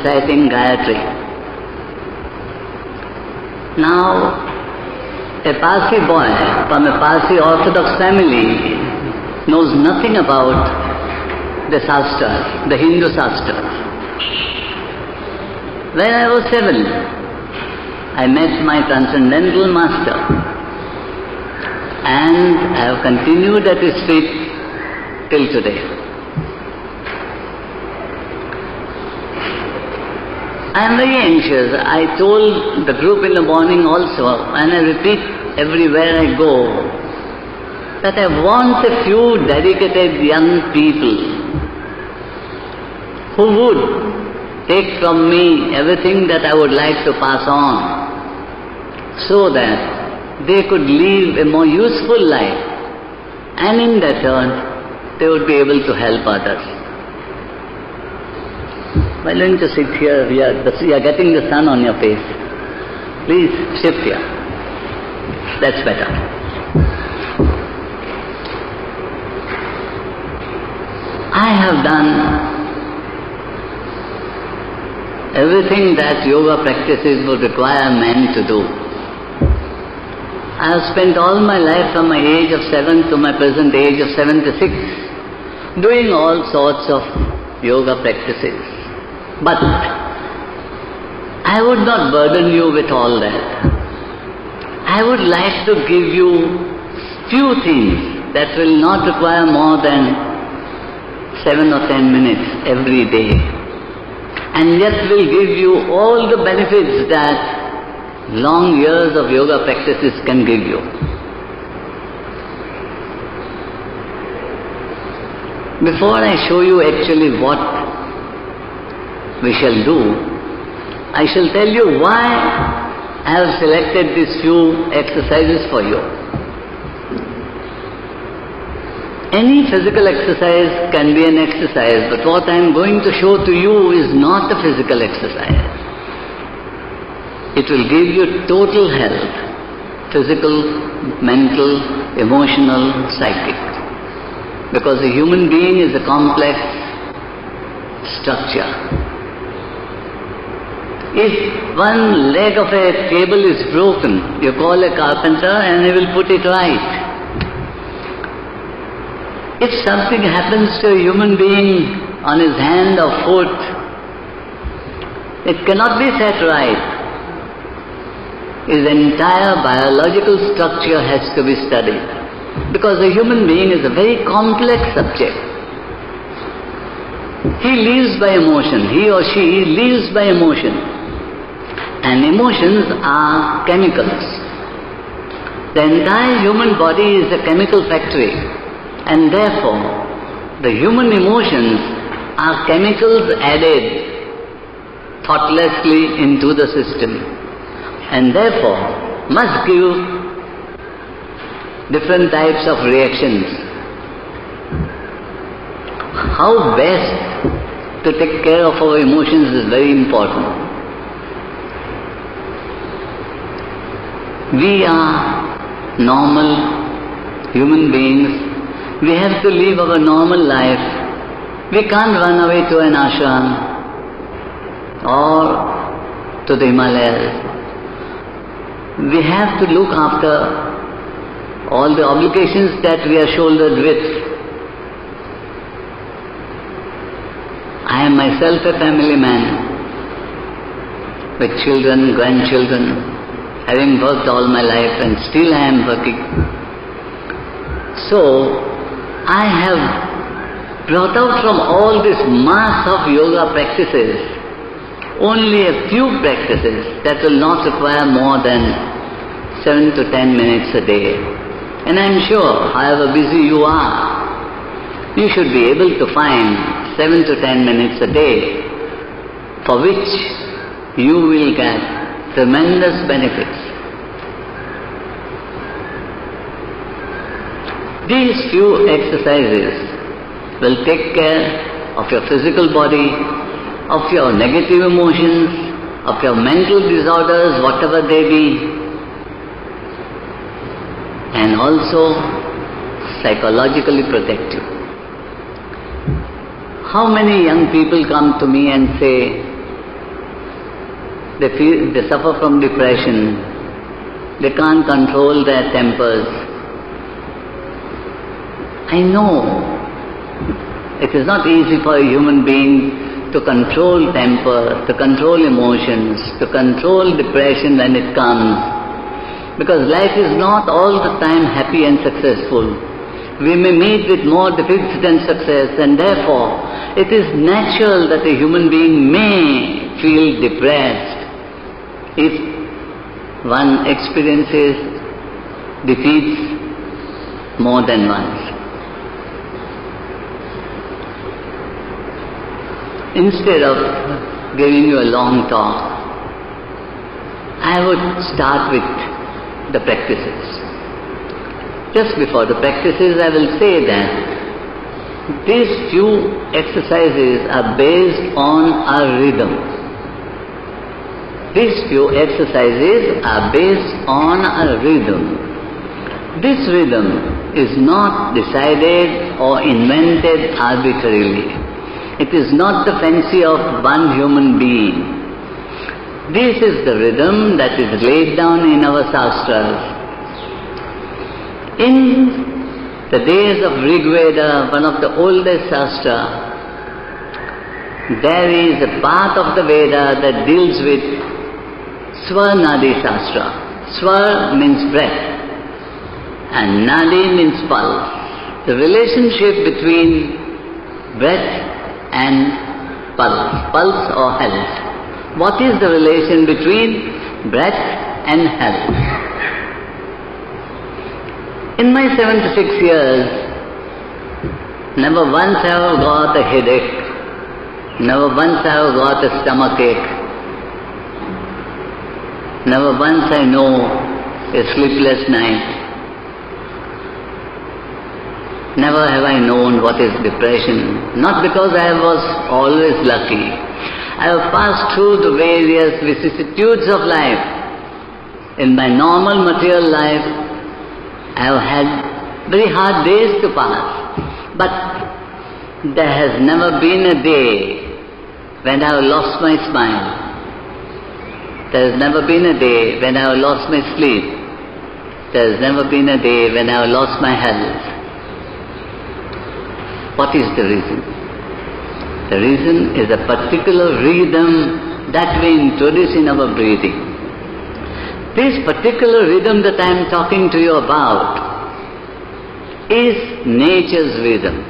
reciting Gayatri. Now, a Parsi boy from a Parsi Orthodox family knows nothing about the Shastras, the Hindu Shastras. When I was 7, I met my transcendental master, and I have continued at his feet till today. I am very anxious. I told the group in the morning also, and I repeat everywhere I go, that I want a few dedicated young people who would take from me everything that I would like to pass on, so that they could live a more useful life, and in that turn they would be able to help others. Why don't you sit here? You are getting the sun on your face. Please shift here. That's better. I have done everything that yoga practices would require men to do. I have spent all my life from my age of 7 to my present age of 76 doing all sorts of yoga practices. But I would not burden you with all that. I would like to give you few things that will not require more than 7 or 10 minutes every day, and yet will give you all the benefits that long years of yoga practices can give you. Before I show you actually what we shall do, I shall tell you why I have selected these few exercises for you. Any physical exercise can be an exercise, but what I am going to show to you is not a physical exercise. It will give you total health, physical, mental, emotional, psychic. Because a human being is a complex structure. If one leg of a cable is broken, you call a carpenter and he will put it right. If something happens to a human being on his hand or foot, it cannot be set right. His entire biological structure has to be studied, because a human being is a very complex subject. He lives by emotion, he or she lives by emotion. And emotions are chemicals. The entire human body is a chemical factory, and therefore the human emotions are chemicals added thoughtlessly into the system, and therefore must give different types of reactions. How best to take care of our emotions is very important. We are normal human beings. We have to live our normal life. We can't run away to an ashram or to the Himalayas. We have to look after all the obligations that we are shouldered with. I am myself a family man with children, grandchildren, having worked all my life, and still I am working. So, I have brought out from all this mass of yoga practices only a few practices that will not require more than 7 to 10 minutes a day. And I am sure, however busy you are, you should be able to find 7 to 10 minutes a day for which you will get tremendous benefits. These few exercises will take care of your physical body, of your negative emotions, of your mental disorders, whatever they be, and also psychologically protect you. How many young people come to me and say, they suffer from depression, they can't control their tempers. I know it is not easy for a human being to control temper, to control emotions, to control depression when it comes. Because life is not all the time happy and successful. We may meet with more defeats than success, and therefore it is natural that a human being may feel depressed if one experiences defeats more than once. Instead of giving you a long talk, I would start with the practices. Just before the practices, I will say that these few exercises are based on a rhythm. These few exercises are based on a rhythm. This rhythm is not decided or invented arbitrarily. It is not the fancy of one human being. This is the rhythm that is laid down in our Shastras. In the days of Rig Veda, one of the oldest Shastra, there is a part of the Veda that deals with Swar Nadi Shastra. Swar means breath and Nadi means pulse. The relationship between breath and pulse or health. What is the relation between breath and health? In my 76 years, never once have I got a headache, never once have I got a stomach ache, never once I know a sleepless night. Never have I known what is depression, not because I was always lucky. I have passed through the various vicissitudes of life. In my normal material life, I have had very hard days to pass. But there has never been a day when I have lost my smile. There has never been a day when I have lost my sleep. There has never been a day when I have lost my health. What is the reason? The reason is a particular rhythm that we introduce in our breathing. This particular rhythm that I am talking to you about is nature's rhythm.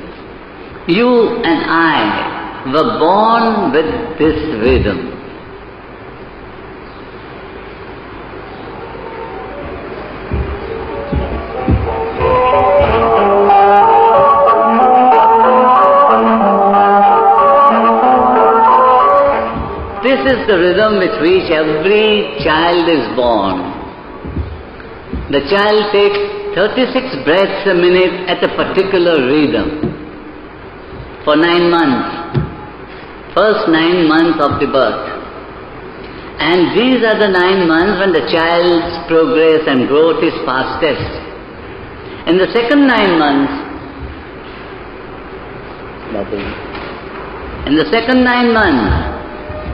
You and I were born with this rhythm. This is the rhythm with which every child is born. The child takes 36 breaths a minute at a particular rhythm for 9 months, first 9 months of the birth. And these are the 9 months when the child's progress and growth is fastest. In the second 9 months,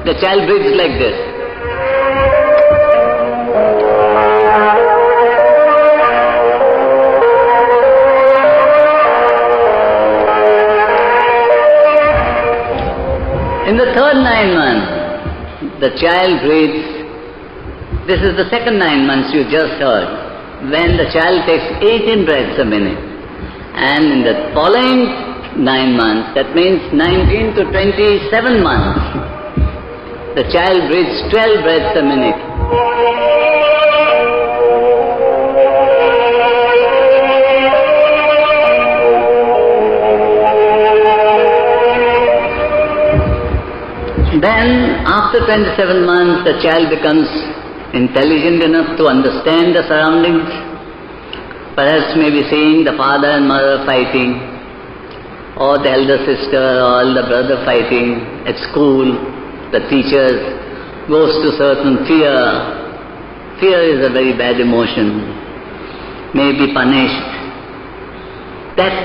the child breathes like this. In the third 9 months, the child breathes. This is the second 9 months you just heard, when the child takes 18 breaths a minute. And in the following 9 months, that means 19 to 27 months, the child breathes 12 breaths a minute. Then, after 27 months, the child becomes intelligent enough to understand the surroundings. Perhaps maybe seeing the father and mother fighting, or the elder sister or elder brother fighting at school. The teacher goes to certain fear. Fear is a very bad emotion. May be punished. That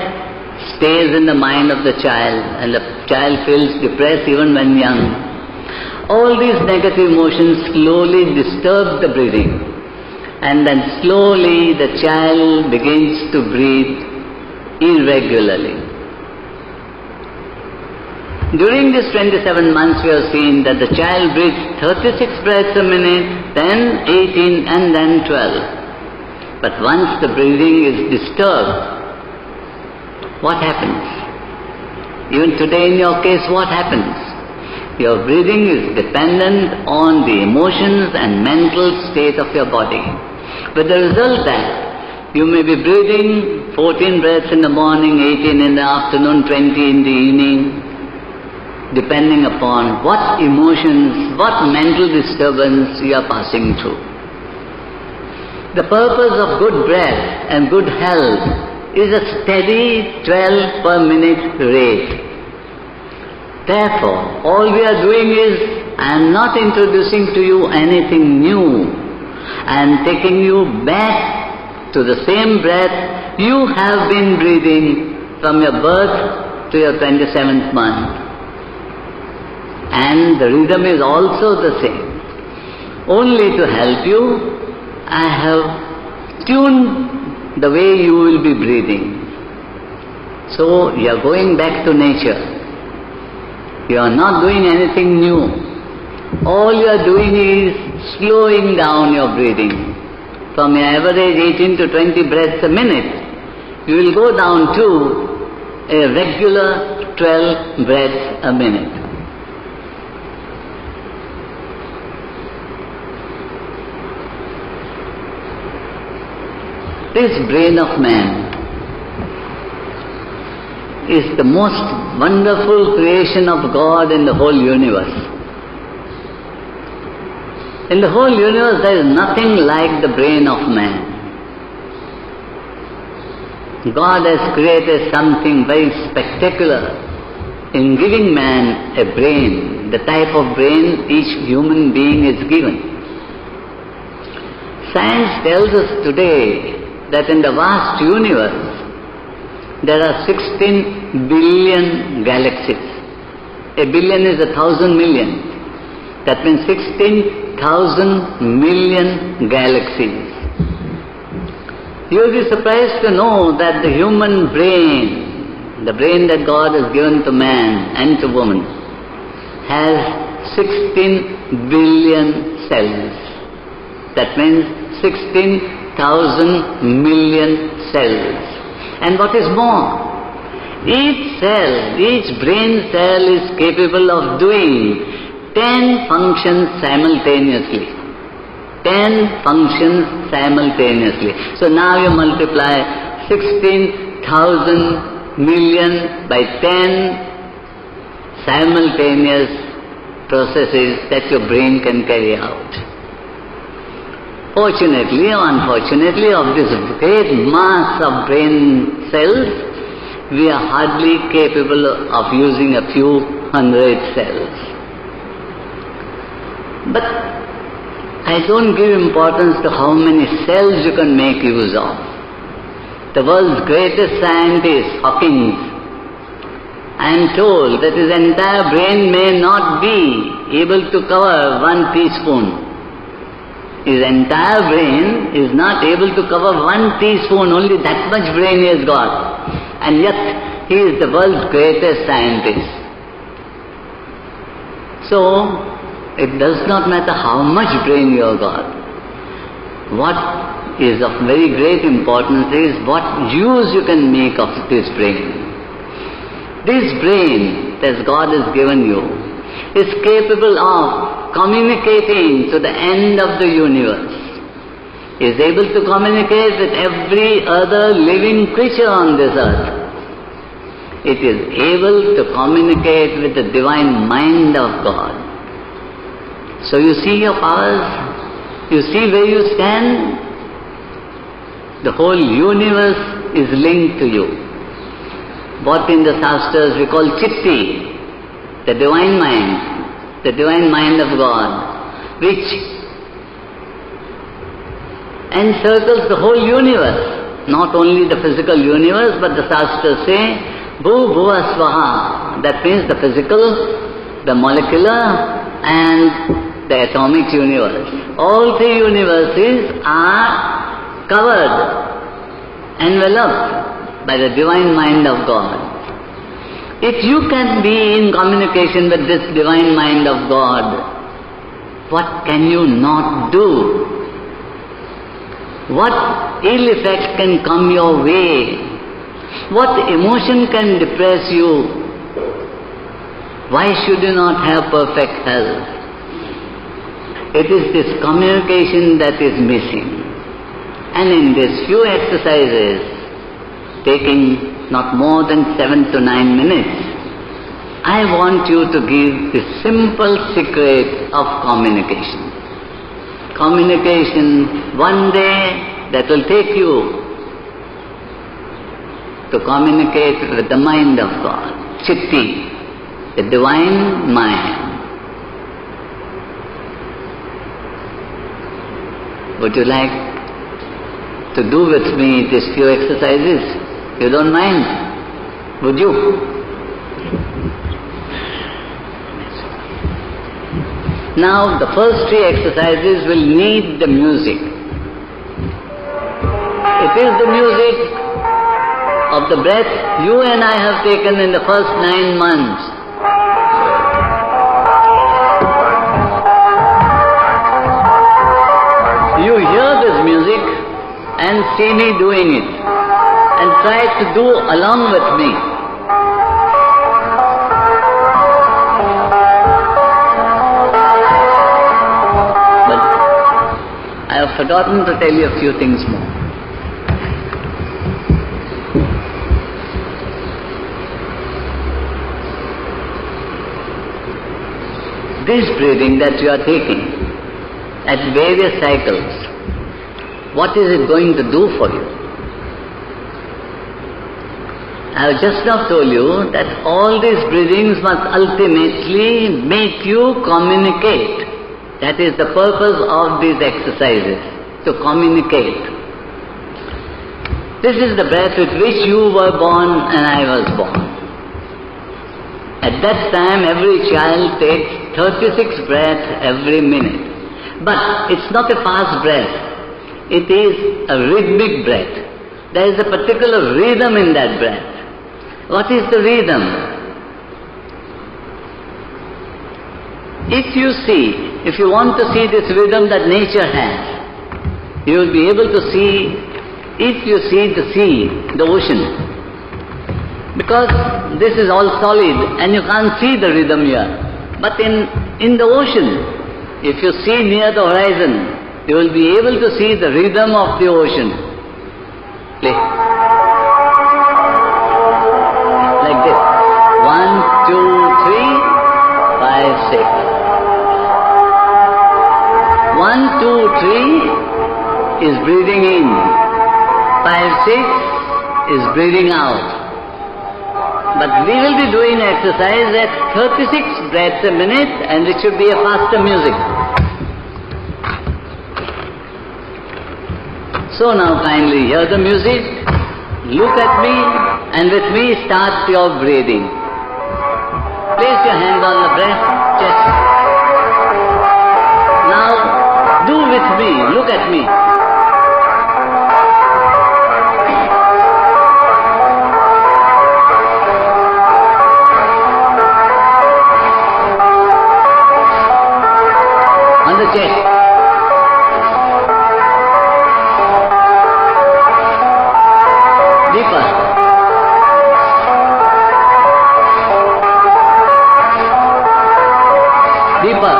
stays in the mind of the child, and the child feels depressed even when young. All these negative emotions slowly disturb the breathing, and then slowly the child begins to breathe irregularly. During these 27 months we have seen that the child breathes 36 breaths a minute, then 18 and then 12. But once the breathing is disturbed, what happens? Even today in your case, what happens? Your breathing is dependent on the emotions and mental state of your body. With the result that you may be breathing 14 breaths in the morning, 18 in the afternoon, 20 in the evening, depending upon what emotions, what mental disturbance you are passing through. The purpose of good breath and good health is a steady 12 per minute rate. Therefore, all we are doing is, I am not introducing to you anything new. I am taking you back to the same breath you have been breathing from your birth to your 27th month. And the rhythm is also the same. Only to help you, I have tuned the way you will be breathing. So you are going back to nature. You are not doing anything new. All you are doing is slowing down your breathing. From your average 18 to 20 breaths a minute, you will go down to a regular 12 breaths a minute. This brain of man is the most wonderful creation of God in the whole universe. In the whole universe there is nothing like the brain of man. God has created something very spectacular in giving man a brain, the type of brain each human being is given. Science tells us today that in the vast universe there are 16 billion galaxies. A billion is 1,000 million. That means 16,000 million galaxies. You will be surprised to know that the human brain, the brain that God has given to man and to woman, has 16 billion cells. That means 16,000 million cells. And what is more, each cell, each brain cell is capable of doing 10 functions simultaneously. 10 functions simultaneously. So now you multiply 16,000 million by 10 simultaneous processes that your brain can carry out. Fortunately or unfortunately, of this great mass of brain cells, we are hardly capable of using a few hundred cells. But I don't give importance to how many cells you can make use of. The world's greatest scientist, Hawking, I am told that his entire brain may not be able to cover 1 teaspoon. His entire brain is not able to cover 1 teaspoon, only that much brain he has got. And yet, he is the world's greatest scientist. So, it does not matter how much brain you have got. What is of very great importance is what use you can make of this brain. This brain that God has given you is capable of communicating to the end of the universe, is able to communicate with every other living creature on this earth. It is able to communicate with the divine mind of God. So you see your powers, you see where you stand. The whole universe is linked to you. What in the Shastras we call Chitti, the divine mind of God, which encircles the whole universe, not only the physical universe, but the Shastras say, Bhu Bhuva Swaha, that means the physical, the molecular, and the atomic universe. All three universes are covered, enveloped by the divine mind of God. If you can be in communication with this divine mind of God, what can you not do? What ill effect can come your way? What emotion can depress you? Why should you not have perfect health? It is this communication that is missing. And in these few exercises, taking not more than 7 to 9 minutes, I want you to give the simple secret of communication. Communication, one day that will take you to communicate with the mind of God, Chitti, the divine mind. Would you like to do with me these few exercises? You don't mind? Would you? Now the first 3 exercises will need the music. It is the music of the breath you and I have taken in the first 9 months. You hear this music and see me doing it and try to do along with me. I have forgotten to tell you a few things more. This breathing that you are taking at various cycles, what is it going to do for you? I have just now told you that all these breathings must ultimately make you communicate. That is the purpose of these exercises, to communicate. This is the breath with which you were born and I was born. At that time, every child takes 36 breaths every minute. But it's not a fast breath. It is a rhythmic breath. There is a particular rhythm in that breath. What is the rhythm? If you want to see this rhythm that nature has, you will be able to see, if you see the sea, the ocean. Because this is all solid and you can't see the rhythm here. But in the ocean, if you see near the horizon, you will be able to see the rhythm of the ocean. Play. Like this. 1, 2, 3, 5, 6. 1, 2, 3 is breathing in. 5, 6 is breathing out. But we will be doing exercise at 36 breaths a minute, and it should be a faster music. So now kindly hear the music, look at me, and with me start your breathing. Place your hand on the breast, chest. Now do with me, look at me. On the chest. Deeper. Deeper.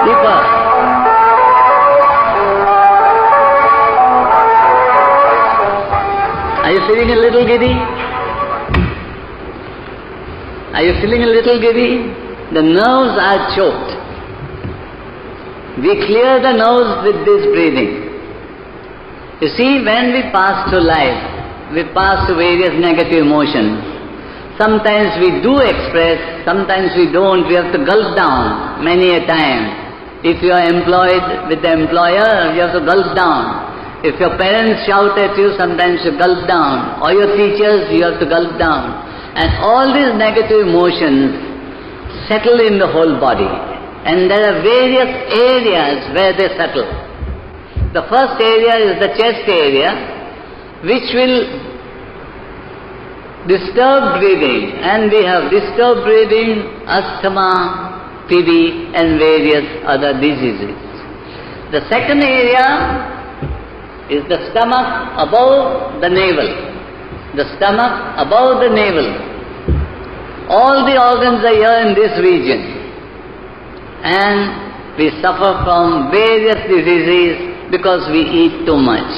Deeper. Are you feeling a little giddy? Are you feeling a little giddy? The nerves are choked. We clear the nerves with this breathing. You see, when we pass through life, we pass through various negative emotions. Sometimes we do express, sometimes we don't. We have to gulp down many a time. If you are employed with the employer, you have to gulp down. If your parents shout at you, sometimes you gulp down. Or your teachers, you have to gulp down. And all these negative emotions settle in the whole body. And there are various areas where they settle. The first area is the chest area, which will disturb breathing. And we have disturbed breathing, asthma, TB and various other diseases. The second area is the stomach above the navel. The stomach above the navel. All the organs are here in this region. And we suffer from various diseases because we eat too much.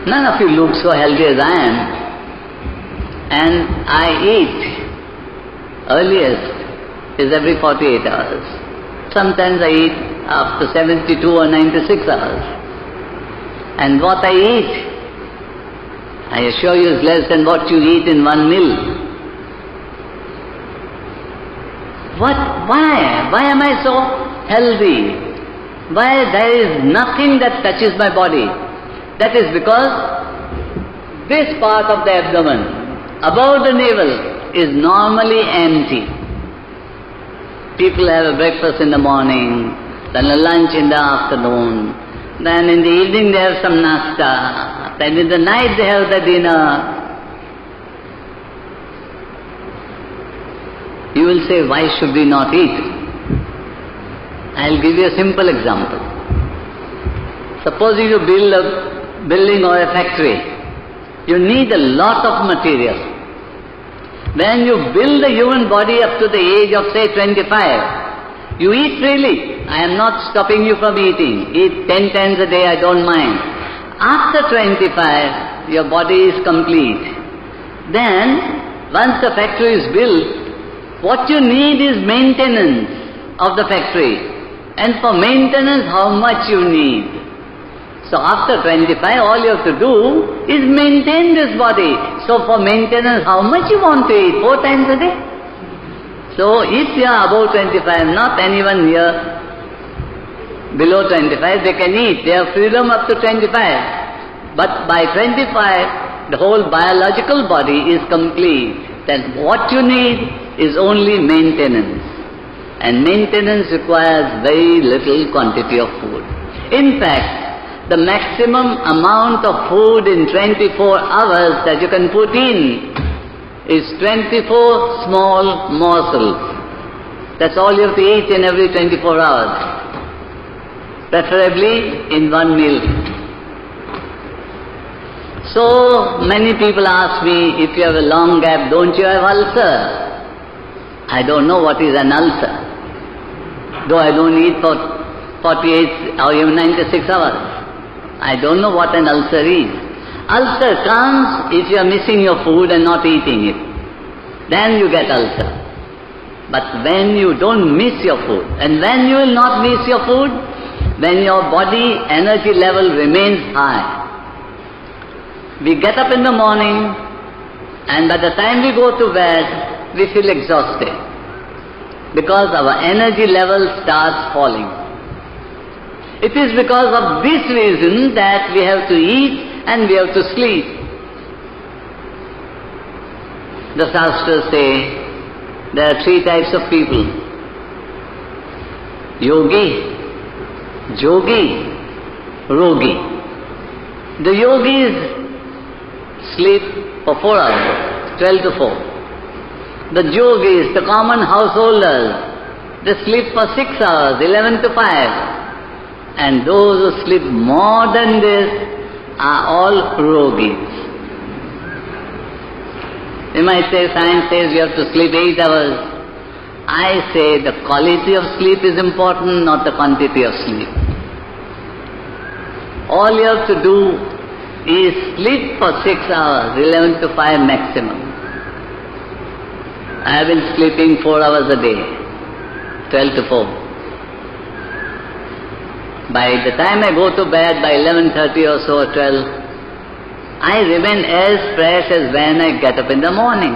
None of you look so healthy as I am. And I eat earliest is every 48 hours. Sometimes I eat after 72 or 96 hours. And what I eat, I assure you, is less than what you eat in one meal. Why? Why am I so healthy? Why there is nothing that touches my body? That is because this part of the abdomen, above the navel, is normally empty. People have a breakfast in the morning, then a lunch in the afternoon, then in the evening they have some nasta, then in the night they have the dinner. You will say, why should we not eat? I'll give you a simple example. Suppose you build a building or a factory. You need a lot of material. When you build the human body up to the age of say 25, you eat freely. I am not stopping you from eating. Eat 10 times a day, I don't mind. After 25, your body is complete. Then, once the factory is built, what you need is maintenance of the factory. And for maintenance, how much you need. So after 25, all you have to do is maintain this body. So for maintenance, how much you want to eat? 4 times a day? So if you are above 25, not anyone here below 25, they can eat. They have freedom up to 25. But by 25, the whole biological body is complete. Then what you need is only maintenance. And maintenance requires very little quantity of food. In fact, the maximum amount of food in 24 hours that you can put in is 24 small morsels. That's all you have to eat in every 24 hours. Preferably in one meal. So many people ask me, if you have a long gap, don't you have ulcer? I don't know what is an ulcer. Though I don't eat for 48 or even 96 hours. I don't know what an ulcer is. Ulcer comes if you are missing your food and not eating it. Then you get ulcer. But when you don't miss your food, and when you will not miss your food, when your body energy level remains high. We get up in the morning, and by the time we go to bed, we feel exhausted. Because our energy level starts falling. It is because of this reason that we have to eat and we have to sleep. The Shastras say there are 3 types of people. Yogi, Jogi, Rogi. The yogis sleep for 4 hours, 12 to 4. The yogis, the common householders, they sleep for 6 hours, 11 to 5. And those who sleep more than this are all rogis. You might say, science says you have to sleep 8 hours. I say the quality of sleep is important, not the quantity of sleep. All you have to do is sleep for 6 hours, 11 to 5 maximum. I have been sleeping 4 hours a day, 12 to 4. By the time I go to bed, by 11:30 or so, 12, I remain as fresh as when I get up in the morning.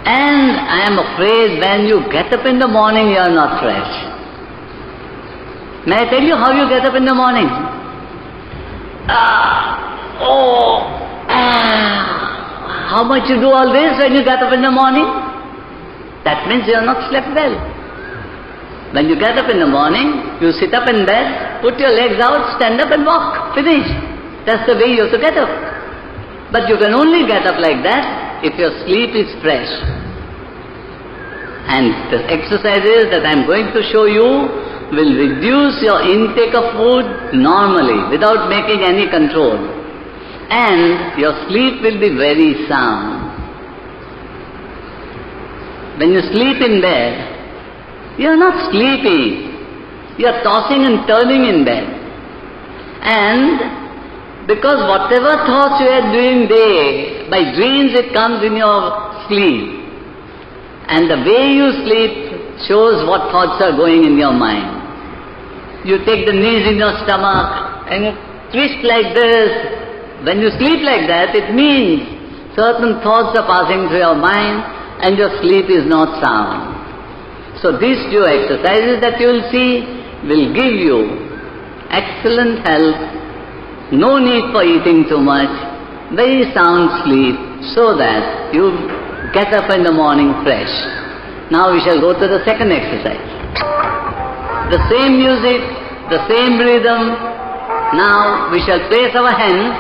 And I am afraid when you get up in the morning, you are not fresh. May I tell you how you get up in the morning? How much you do all this when you get up in the morning? That means you are not slept well. When you get up in the morning, you sit up in bed, put your legs out, stand up and walk. Finish. That's the way you have to get up. But you can only get up like that if your sleep is fresh. And the exercises that I am going to show you will reduce your intake of food normally, without making any control. And your sleep will be very sound. When you sleep in bed, you are not sleeping. You are tossing and turning in bed. And because whatever thoughts you are doing day, by dreams it comes in your sleep. And the way you sleep shows what thoughts are going in your mind. You take the knees in your stomach and you twist like this. When you sleep like that, it means certain thoughts are passing through your mind and your sleep is not sound. So these two exercises that you will see will give you excellent health, no need for eating too much, very sound sleep, so that you get up in the morning fresh. Now we shall go to the second exercise. The same music, the same rhythm. Now we shall place our hands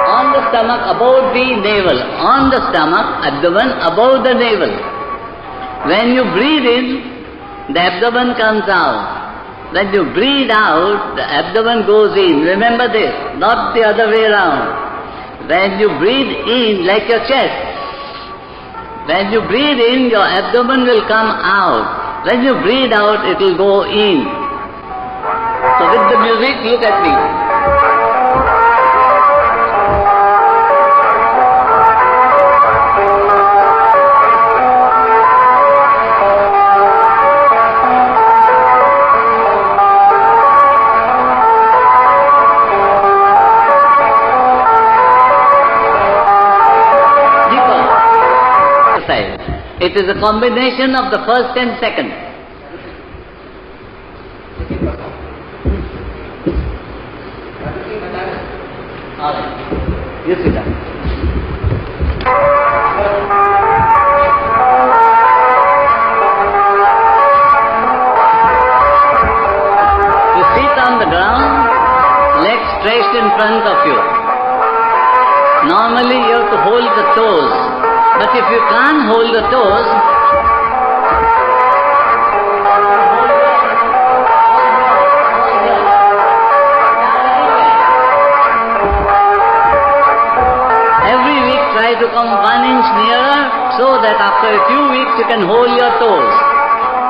on the stomach above the navel, on the stomach, abdomen above the navel. When you breathe in, the abdomen comes out. When you breathe out, the abdomen goes in. Remember this, not the other way around. When you breathe in, like your chest, when you breathe in, your abdomen will come out. When you breathe out, it will go in. So with the music, look at me. It is a combination of the first and second. All right. You sit down. You sit on the ground, legs stretched in front of you. Normally you have to hold the toes. But if you can't hold the toes, every week try to come 1 inch nearer, so that after a few weeks you can hold your toes.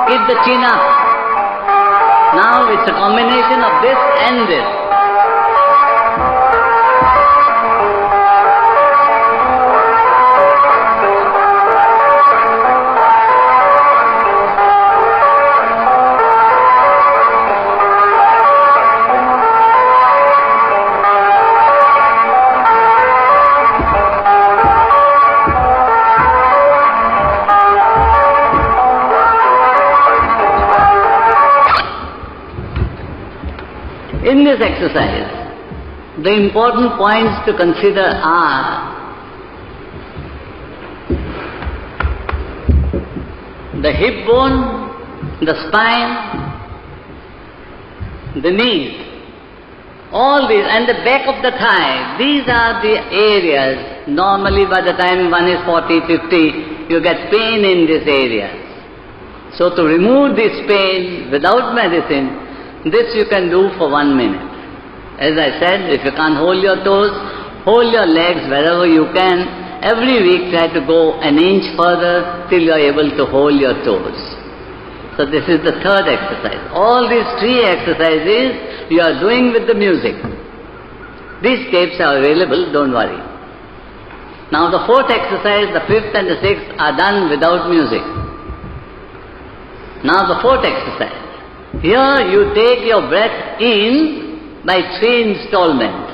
Keep the chin up. Now it's a combination of this and this. In this exercise, the important points to consider are the hip bone, the spine, the knees, all these, and the back of the thigh. These are the areas, normally by the time one is 40, 50, you get pain in these areas. So to remove this pain without medicine, this you can do for 1 minute. As I said, if you can't hold your toes, hold your legs wherever you can. Every week try to go 1 inch further till you are able to hold your toes. So this is the third exercise. All these 3 exercises you are doing with the music. These tapes are available, don't worry. Now the 4th exercise, the 5th and the 6th are done without music. Now the 4th exercise. Here you take your breath in by 3 installments.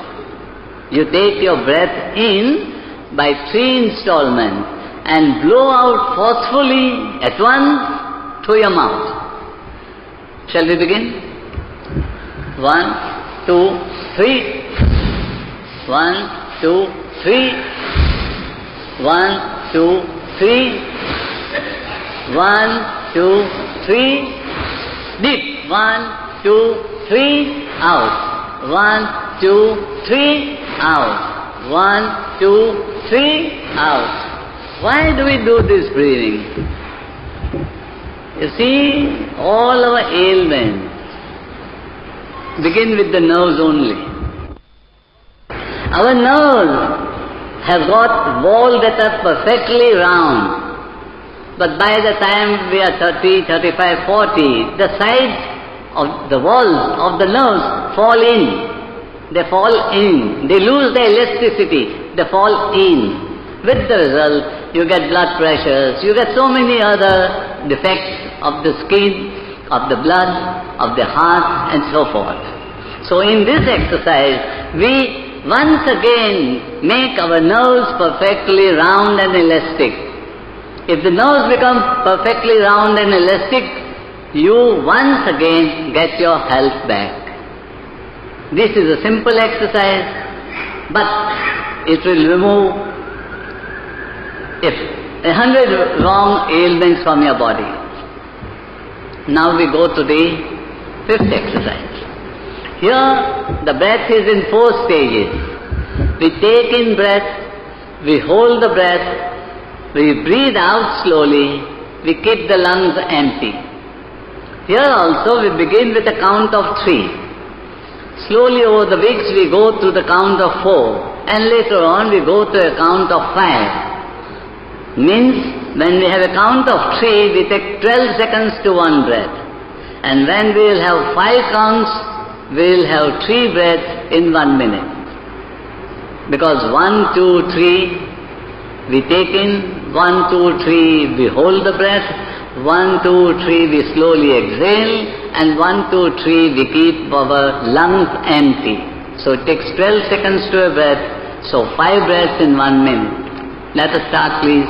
You take your breath in by 3 installments, and blow out forcefully at once through your mouth. Shall we begin? 1, 2, 3. 1, 2, 3. 1, 2, 3. 1, 2, 3. Deep. 1, 2, 3. Out. 1, 2, 3. Out. 1, 2, 3. Out. Why do we do this breathing? You see, all our ailments begin with the nerves only. Our nerves have got walls that are perfectly round. But by the time we are 30, 35, 40, the sides of the walls of the nerves fall in. They fall in. They lose their elasticity. They fall in. With the result, you get blood pressures, you get so many other defects of the skin, of the blood, of the heart, and so forth. So in this exercise, we once again make our nerves perfectly round and elastic. If the nerves become perfectly round and elastic, you once again get your health back. This is a simple exercise, but it will remove 100 wrong ailments from your body. Now we go to the 5th exercise. Here the breath is in 4 stages. We take in breath, we hold the breath, we breathe out slowly, we keep the lungs empty. Here also we begin with a count of 3. Slowly over the weeks we go to the count of 4, and later on we go to a count of 5. Means, when we have a count of 3, we take 12 seconds to 1 breath. And when we will have 5 counts, we will have 3 breaths in 1 minute. Because 1, 2, 3, we take in, 1, 2, 3, we hold the breath, 1, 2, 3, we slowly exhale, and 1, 2, 3, we keep our lungs empty. So it takes 12 seconds to a breath, so 5 breaths in 1 minute. Let us start, please.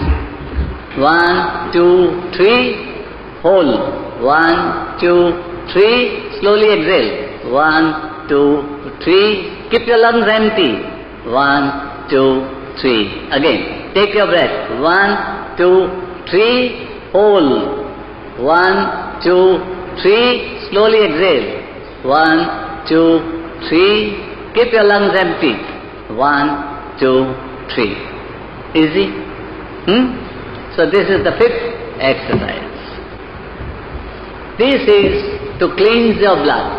1, 2, 3, hold. 1, 2, 3, slowly exhale. 1, 2, 3, keep your lungs empty. 1, 2, 3. Again, take your breath. 1, 2, 3, hold. 1, 2, 3, slowly exhale. 1, 2, 3, keep your lungs empty. 1, 2, 3. Easy? So this is the 5th exercise. This is to cleanse your blood.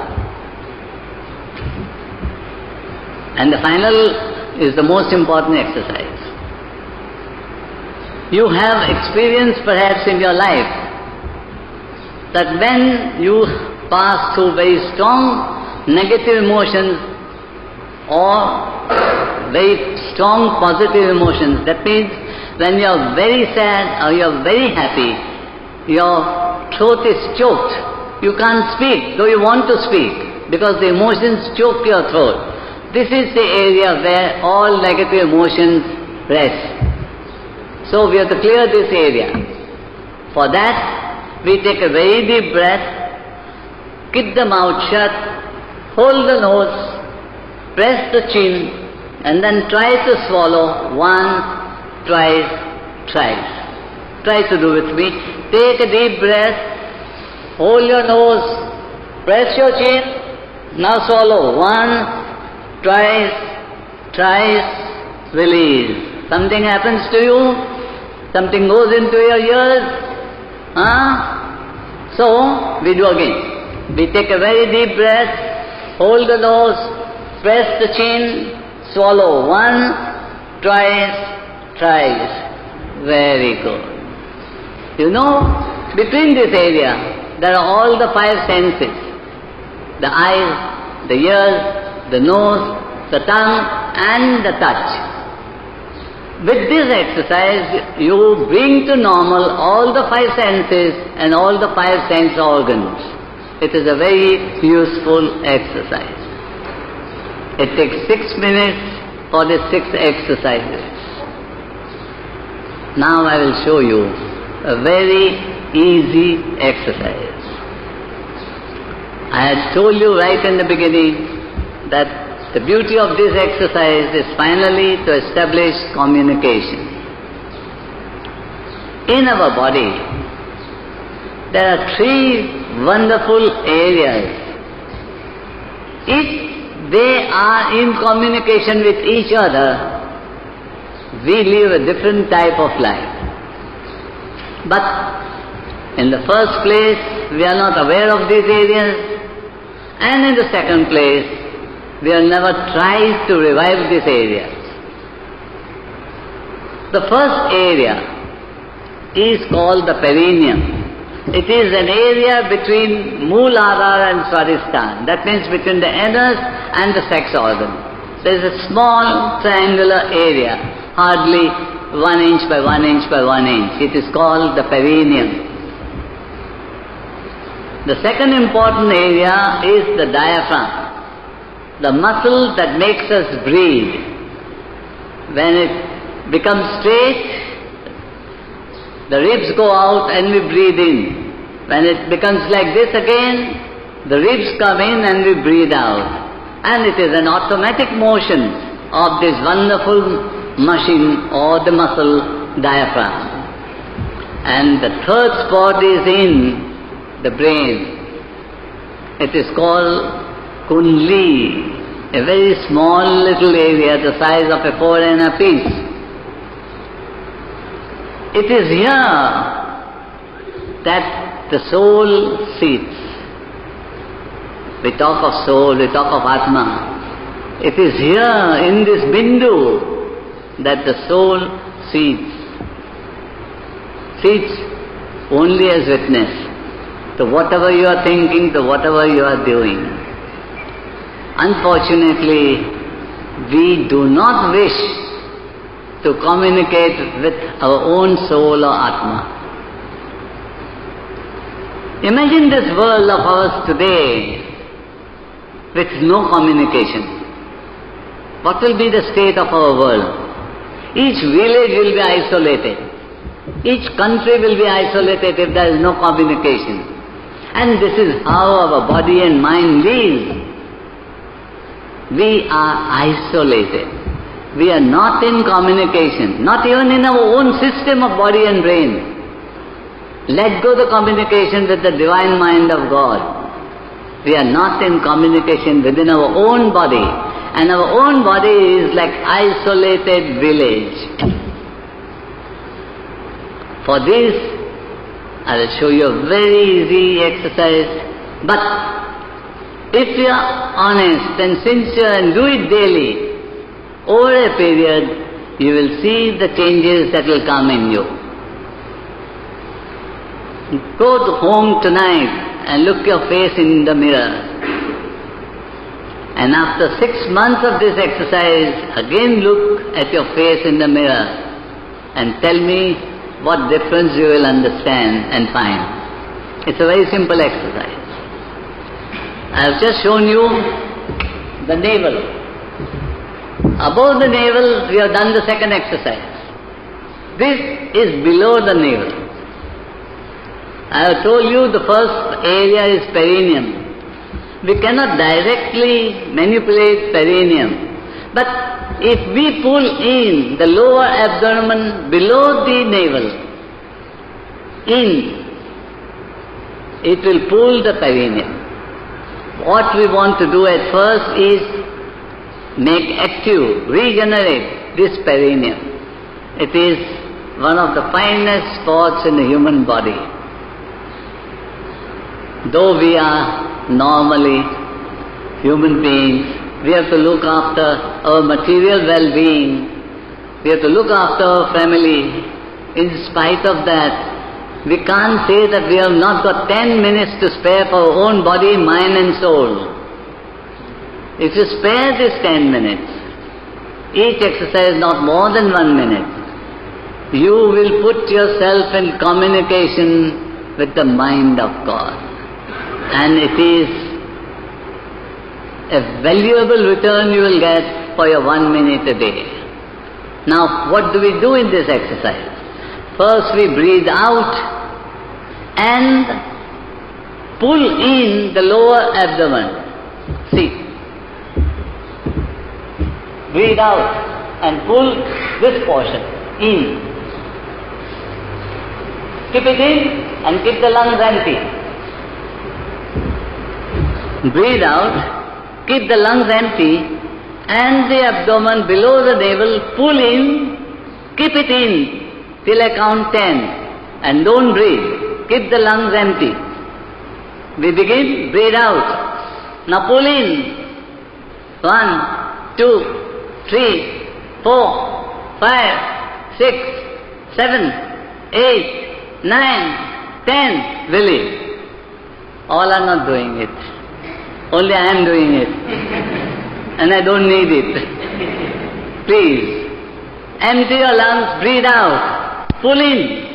And the final is the most important exercise. You have experienced perhaps in your life that when you pass through very strong negative emotions or very strong positive emotions, that means when you are very sad or you are very happy, your throat is choked. You can't speak, though you want to speak, because the emotions choke your throat. This is the area where all negative emotions rest. So we have to clear this area. For that, we take a very deep breath, keep the mouth shut, hold the nose, press the chin, and then try to swallow once, twice, thrice. Try to do with me. Take a deep breath, hold your nose, press your chin, now swallow once, twice, thrice, release. Something happens to you, something goes into your ears. So, we do again. We take a very deep breath, hold the nose, press the chin, swallow once, twice, thrice. Very good. You know, between this area, there are all the 5 senses. The eyes, the ears, the nose, the tongue, and the touch. With this exercise, you bring to normal all the 5 senses and all the 5 sense organs. It is a very useful exercise. It takes 6 minutes for the 6 exercises. Now I will show you a very easy exercise. I had told you right in the beginning that the beauty of this exercise is finally to establish communication. In our body, there are three wonderful areas. If they are in communication with each other, we live a different type of life. But in the first place, we are not aware of these areas, and in the second place, we have never tried to revive these areas. The first area is called the perineum. It is an area between Mooladhara and Swadhisthana. That means between the anus and the sex organ. There is a small triangular area, hardly 1 inch by 1 inch by 1 inch. It is called the perineum. The second important area is the diaphragm, the muscle that makes us breathe. When it becomes straight, the ribs go out and we breathe in. When it becomes like this again, the ribs come in and we breathe out. And it is an automatic motion of this wonderful machine or the muscle diaphragm. And the third spot is in the brain. It is called Kundli, a very small little area the size of a 4-anna piece. It is here that the soul sits. We talk of soul, we talk of Atma. It is here in this Bindu that the soul sits. Sits only as witness to whatever you are thinking, to whatever you are doing. Unfortunately, we do not wish to communicate with our own soul or Atma. Imagine this world of ours today with no communication. What will be the state of our world? Each village will be isolated. Each country will be isolated if there is no communication. And this is how our body and mind live. We are isolated. We are not in communication, not even in our own system of body and brain. Let go the communication with the divine mind of God. We are not in communication within our own body, and our own body is like isolated village. For this, I will show you a very easy exercise, but if you are honest and sincere and do it daily, over a period, you will see the changes that will come in you. Go home tonight and look your face in the mirror. And after 6 months of this exercise, again look at your face in the mirror and tell me what difference you will understand and find. It's a very simple exercise. I have just shown you the navel. Above the navel, we have done the second exercise. This is below the navel. I have told you the first area is perineum. We cannot directly manipulate perineum. But if we pull in the lower abdomen below the navel, it will pull the perineum. What we want to do at first is make active, regenerate this perineum. It is one of the finest spots in the human body. Though we are normally human beings, we have to look after our material well-being, we have to look after our family. In spite of that, we can't say that we have not got 10 minutes to spare for our own body, mind and soul. If you spare this 10 minutes, each exercise not more than 1 minute, you will put yourself in communication with the mind of God. And it is a valuable return you will get for your 1 minute a day. Now, what do we do in this exercise? First we breathe out and pull in the lower abdomen. See. Breathe out and pull this portion in. Keep it in and keep the lungs empty. Breathe out, keep the lungs empty and the abdomen below the navel, pull in, keep it in till I count 10 and don't breathe. Keep the lungs empty. We begin, breathe out. Now pull in. 1, 2, 3, 4, 5, 6, 7, 8, 9, 10. Release. All are not doing it. Only I am doing it. And I don't need it. Please. Empty your lungs, breathe out. Pull in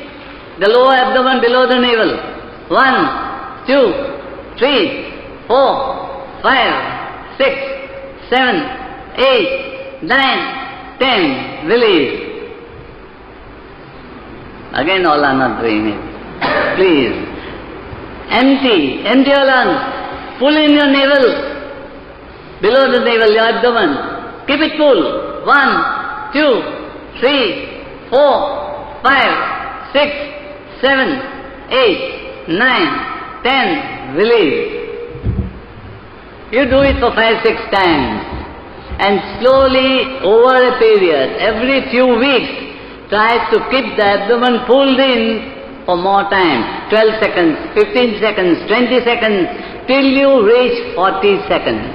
the lower abdomen below the navel. 1, 2, 3, 4, 5, 6, 7, 8, 9, 10. Release. Again all are not doing it. Please. Empty your lungs. Pull in your navel. Below the navel, your abdomen. Keep it full. 1, 2, 3, 4, 5, 6, 7, 8, 9, 10. Release. You do it for 5, 6 times. And slowly, over a period, every few weeks, try to keep the abdomen pulled in for more time. 12 seconds, 15 seconds, 20 seconds, till you reach 40 seconds.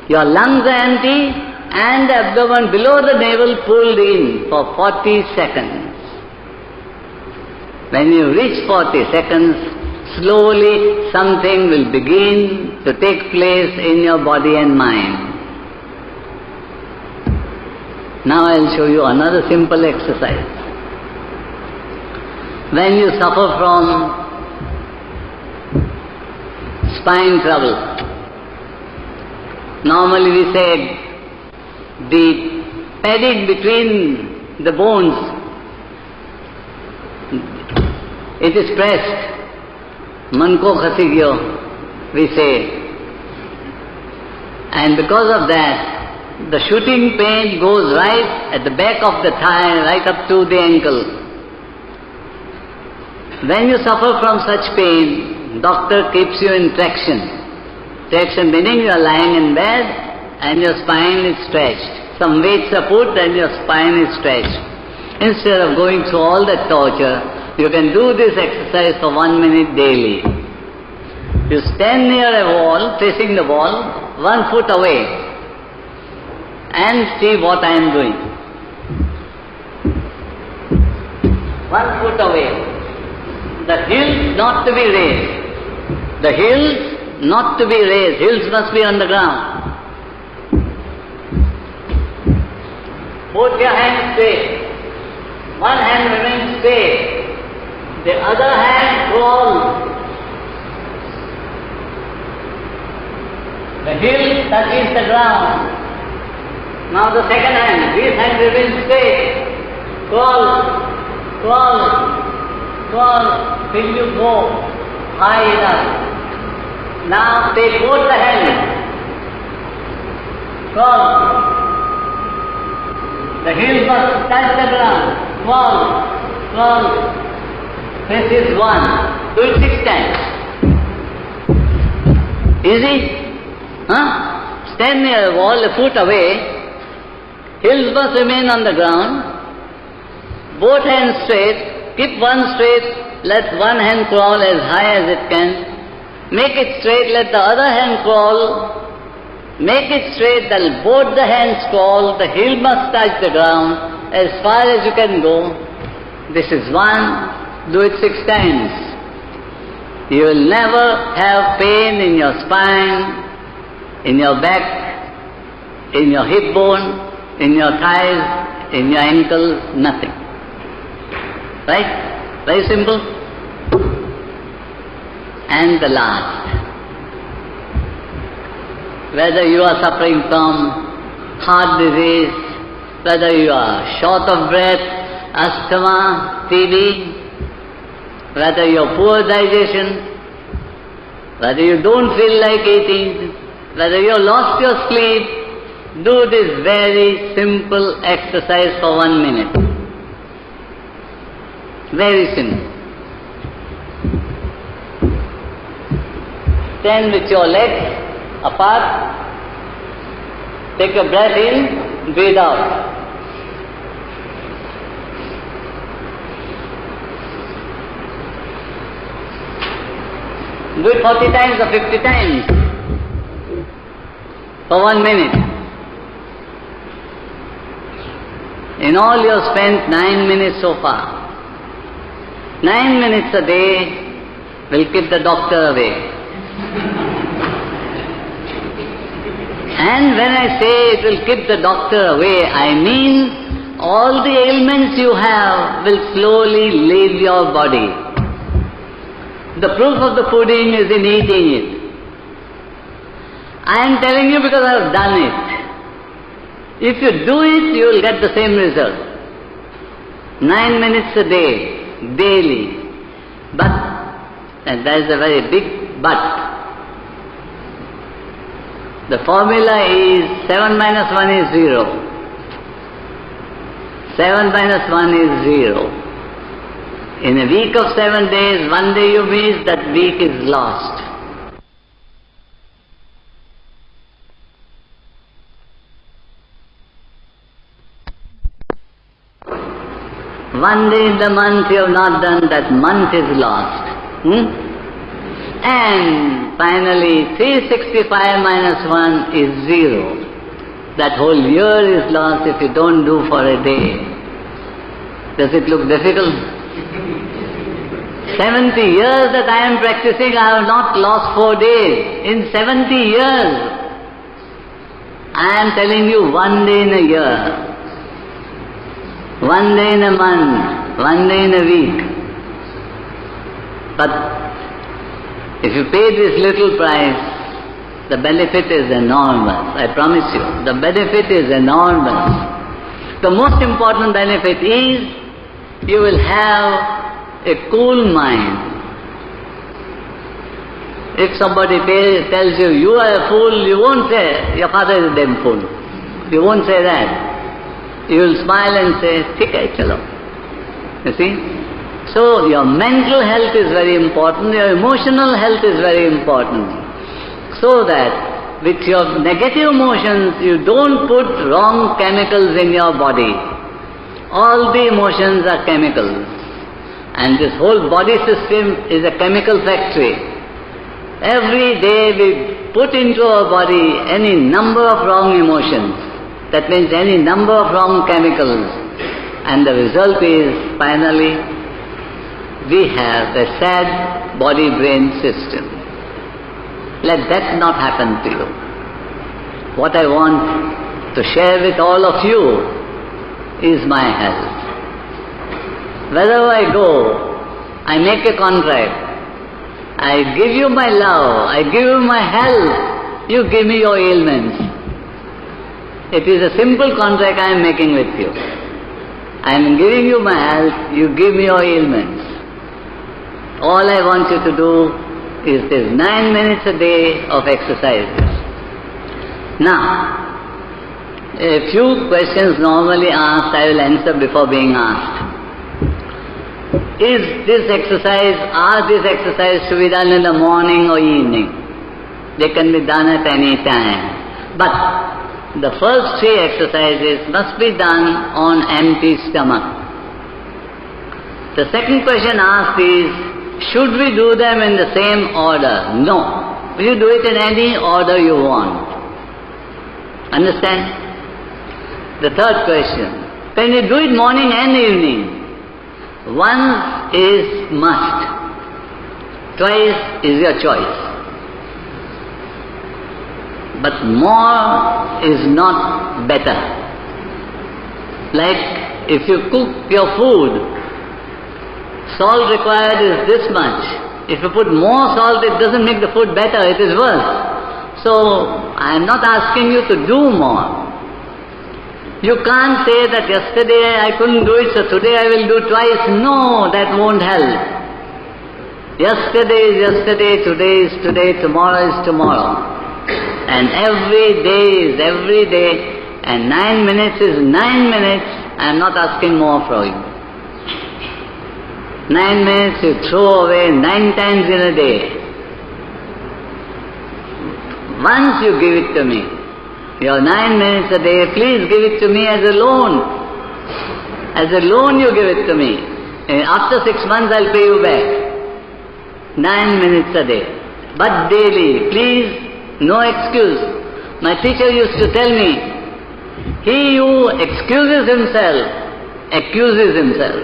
Your lungs are empty and the abdomen below the navel pulled in for 40 seconds. When you reach 40 seconds, slowly something will begin to take place in your body and mind. Now I'll show you another simple exercise. When you suffer from spine trouble, normally we say the padding between the bones, it is pressed. Man ko khasi gyo, we say. And because of that, the shooting pain goes right at the back of the thigh, right up to the ankle. When you suffer from such pain, doctor keeps you in traction. Traction meaning you are lying in bed and your spine is stretched. Some weights are put and your spine is stretched. Instead of going through all that torture, you can do this exercise for 1 minute daily. You stand near a wall, facing the wall, 1 foot away, and see what I am doing. 1 foot away. The heels not to be raised. The heels not to be raised. Heels must be on the ground. Put your hands straight. One hand remains straight. The other hand crawls. The heel touches the ground. Now the second hand. This hand remains straight. Crawl. Crawl. Crawl till you go high enough. Now take both the hands. Crawl. The heel must touch the ground. Crawl. Crawl. This is 1. Do it 6 times. Easy? Huh? Stand near a wall, a foot away. Heels must remain on the ground. Both hands straight. Keep one straight, let one hand crawl as high as it can. Make it straight, let the other hand crawl. Make it straight, then both the hands crawl. The heel must touch the ground as far as you can go. This is 1. Do it 6 times. You will never have pain in your spine, in your back, in your hip bone, in your thighs, in your ankles, nothing. Right? Very simple. And the last. Whether you are suffering from heart disease, whether you are short of breath, asthma, TB, whether you have poor digestion, whether you don't feel like eating, whether you have lost your sleep, do this very simple exercise for 1 minute. Very simple. Stand with your legs apart, take a breath in, breathe out. Do it 40 times or 50 times for 1 minute. In all you have spent 9 minutes so far. 9 minutes a day will keep the doctor away. And when I say it will keep the doctor away, I mean all the ailments you have will slowly leave your body. The proof of the pudding is in eating it. I am telling you because I have done it. If you do it, you will get the same result. 9 minutes a day, daily. But, and that is a very big but, the formula is 7 minus 1 is 0. 7 minus 1 is 0. In a week of 7 days, 1 day you miss, that week is lost. One day in the month you have not done, that month is lost. And finally, 365 minus 1 is 0. That whole year is lost if you don't do for a day. Does it look difficult? 70 years that I am practicing, I have not lost 4 days. In 70 years, I am telling you 1 day in a year, 1 day in a month, 1 day in a week. But if you pay this little price, the benefit is enormous, I promise you. The benefit is enormous. The most important benefit is you will have a cool mind. If somebody tells you, you are a fool, you won't say, your father is a damn fool. You won't say that. You will smile and say, "Thik hai, chalo." You see? So your mental health is very important, your emotional health is very important. So that with your negative emotions, you don't put wrong chemicals in your body. All the emotions are chemicals. And this whole body system is a chemical factory. Every day we put into our body any number of wrong emotions. That means any number of wrong chemicals. And the result is, finally, we have a sad body-brain system. Let that not happen to you. What I want to share with all of you is my health. Wherever I go, I make a contract. I give you my love, I give you my health, you give me your ailments. It is a simple contract I am making with you. I am giving you my health, you give me your ailments. All I want you to do is this 9 minutes a day of exercises. Now, a few questions normally asked, I will answer before being asked. Are this exercise to be done in the morning or evening? They can be done at any time. But the first 3 exercises must be done on empty stomach. The second question asked is, should we do them in the same order? No. You do it in any order you want. Understand? The third question, can you do it morning and evening? Once is must, twice is your choice. But more is not better. Like if you cook your food, salt required is this much. If you put more salt, it doesn't make the food better, it is worse. So I am not asking you to do more. You can't say that yesterday I couldn't do it, so today I will do twice. No, that won't help. Yesterday is yesterday, today is today, tomorrow is tomorrow. And every day is every day, and 9 minutes is 9 minutes. I am not asking more from you. 9 minutes you throw away 9 times in a day. Once you give it to me, your 9 minutes a day, please give it to me as a loan. As a loan you give it to me. And after 6 months I'll pay you back. 9 minutes a day. But daily, please, no excuse. My teacher used to tell me, he who excuses himself, accuses himself.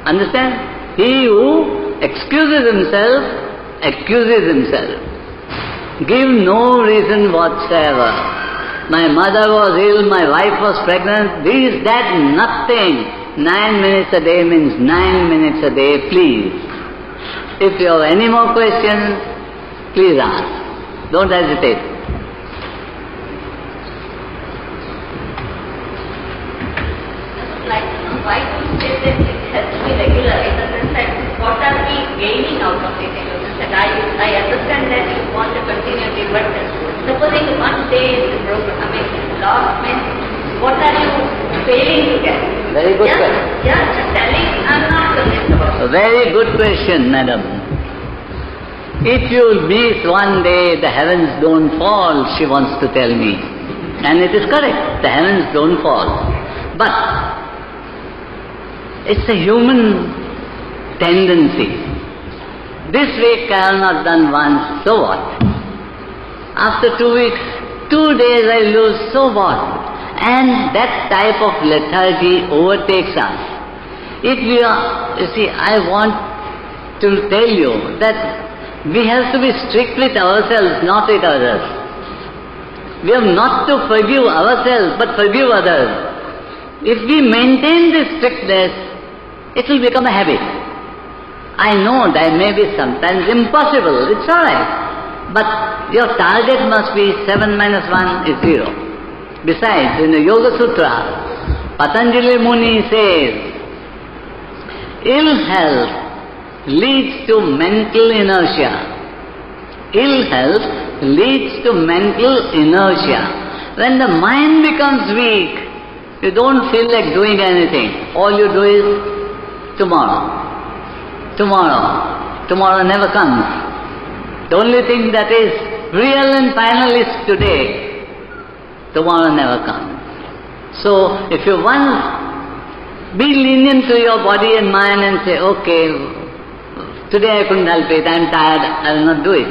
Understand? He who excuses himself, accuses himself. Give no reason whatsoever. My mother was ill, my wife was pregnant, this, that, nothing. 9 minutes a day means 9 minutes a day, please. If you have any more questions, please ask. Don't hesitate. Why do you say that it has to be regular? In the sense that what are we gaining out of it? I understand that you want to continuity, but supposing one day is broken, lost means what are you failing to get? Very good question. Just telling, I'm not convinced about it. Very good question, madam. If you miss one day, the heavens don't fall, she wants to tell me. And it is correct, the heavens don't fall. But it's a human tendency. This week I have not done once, so what? After 2 weeks, 2 days I lose, so what? And that type of lethargy overtakes us. If we are, you see, I want to tell you that we have to be strict with ourselves, not with others. We have not to forgive ourselves, but forgive others. If we maintain this strictness, it will become a habit. I know that may be sometimes impossible, it's alright. But your target must be 7 minus 1 is 0. Besides, in the Yoga Sutra, Patanjali Muni says, ill health leads to mental inertia. Ill health leads to mental inertia. When the mind becomes weak, you don't feel like doing anything. All you do is tomorrow. Tomorrow never comes. The only thing that is real and final is today. Tomorrow never comes. So, if you once be lenient to your body and mind and say, okay, today I couldn't help it, I'm tired, I will not do it.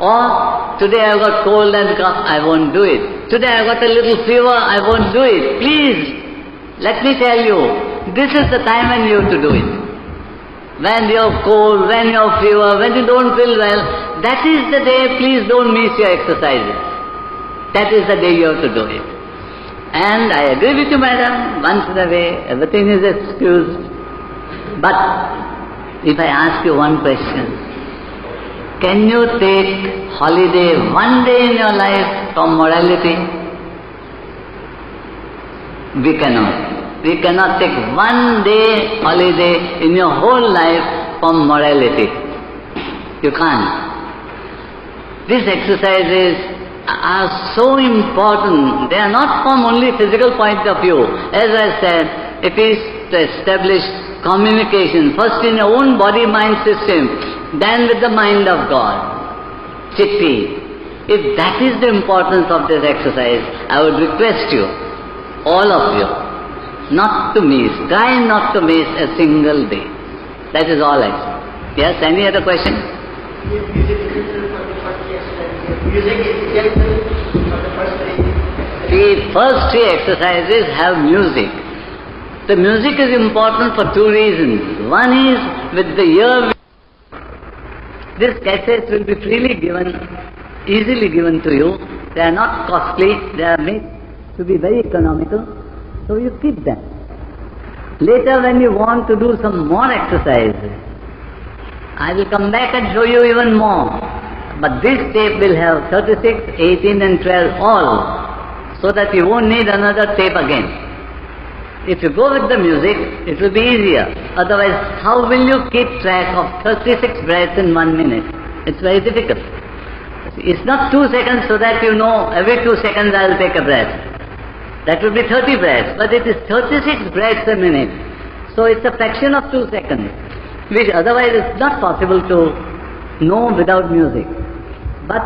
Or, today I got cold and cough, I won't do it. Today I got a little fever, I won't do it. Please, let me tell you, this is the time when you have to do it. When you're cold, when you're fever, when you don't feel well, that is the day, please don't miss your exercises. That is the day you have to do it. And I agree with you, madam, once in a way, everything is excused. But, if I ask you one question, can you take holiday one day in your life from morality? We cannot. We cannot take one day holiday in your whole life from morality. You can't. These exercises are so important. They are not from only physical point of view. As I said, it is to establish communication, first in your own body-mind system, then with the mind of God. Chitti. If that is the importance of this exercise, I would request you, all of you, not to miss, try not to miss a single day. That is all I say. Yes, any other question? The first 3 exercises have music. The music is important for 2 reasons. One is with the ear. These cassettes will be freely given, easily given to you. They are not costly, they are made to be very economical. So you keep them. Later when you want to do some more exercises, I will come back and show you even more. But this tape will have 36, 18 and 12 all. so that you won't need another tape again. If you go with the music, it will be easier. Otherwise, how will you keep track of 36 breaths in 1 minute? It's very difficult. It's not 2 seconds so that you know every 2 seconds I will take a breath. That will be 30 breaths, but it is 36 breaths a minute. So it's a fraction of 2 seconds, which otherwise is not possible to know without music. But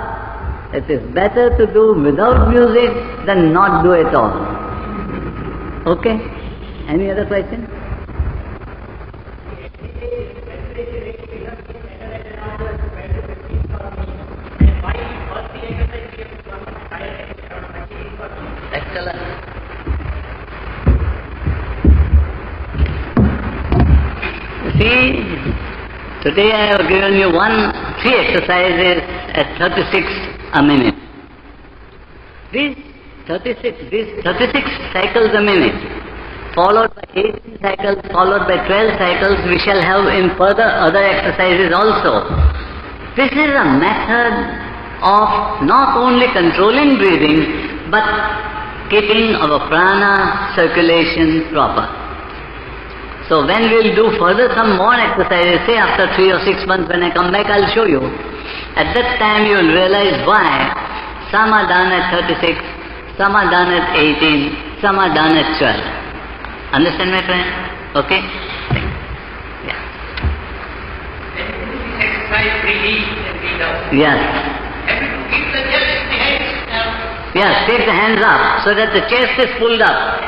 it is better to do without music than not do at all. Okay? Any other question? Excellent. See, today I have given you 3 exercises at 36 a minute. These 36 cycles a minute, followed by 18 cycles, followed by 12 cycles, we shall have in further other exercises also. This is a method of not only controlling breathing, but keeping our prana circulation proper. So when we will do further some more exercises, say after 3 or 6 months when I come back, I will show you. At that time you will realize why some are done at 36, some are done at 18, some are done at 12. Understand, my friend? Okay? Yeah. Exercise breathe in and breathe out. Yes. And keep the chest in the hands now. Yes, take the hands up so that the chest is pulled up.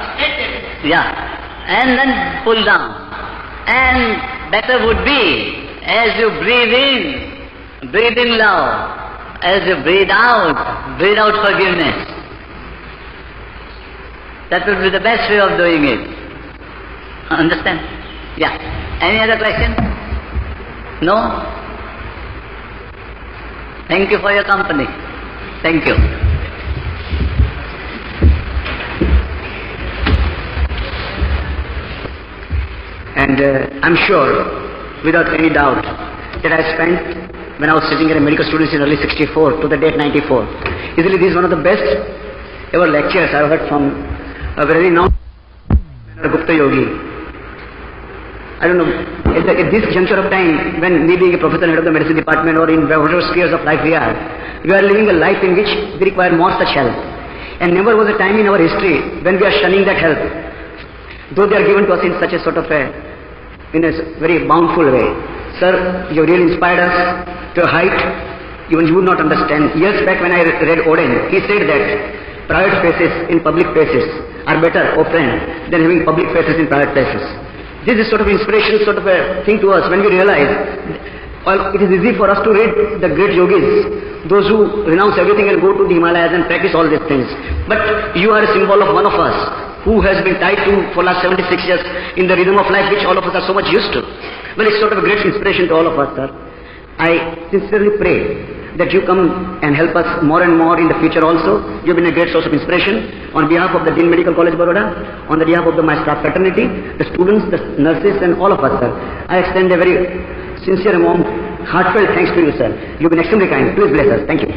Yeah. And then pull down. And better would be, as you breathe in love. As you breathe out forgiveness. That would be the best way of doing it. Understand? Yeah. Any other question? No? Thank you for your company. Thank you. And I'm sure, without any doubt, that I spent, when I was sitting in a medical student in early 64 to the date 94, easily this is one of the best ever lectures I've heard from a very renowned Gupta Yogi. I don't know, at this juncture of time, when me being a professor head of the medicine department or in whatever spheres of life we are living a life in which we require more such help. And never was a time in our history when we are shunning that help, though they are given to us in such a sort of in a very bountiful way. Sir, you really inspired us to a height even you would not understand. Years back when I read Oden, he said that private spaces in public places are better, oh friend, than having public places in private places. This is sort of inspiration, sort of a thing to us when we realize, well, it is easy for us to read the great yogis, those who renounce everything and go to the Himalayas and practice all these things. But you are a symbol of one of us who has been tied to for last 76 years in the rhythm of life which all of us are so much used to. Well, it's sort of a great inspiration to all of us, sir. I sincerely pray that you come and help us more and more in the future also. You've been a great source of inspiration. On behalf of the Dean Medical College Baroda, on the behalf of my staff fraternity, the students, the nurses and all of us, sir, I extend a very sincere and warm, heartfelt thanks to you, sir. You've been extremely kind. Please bless us. Thank you.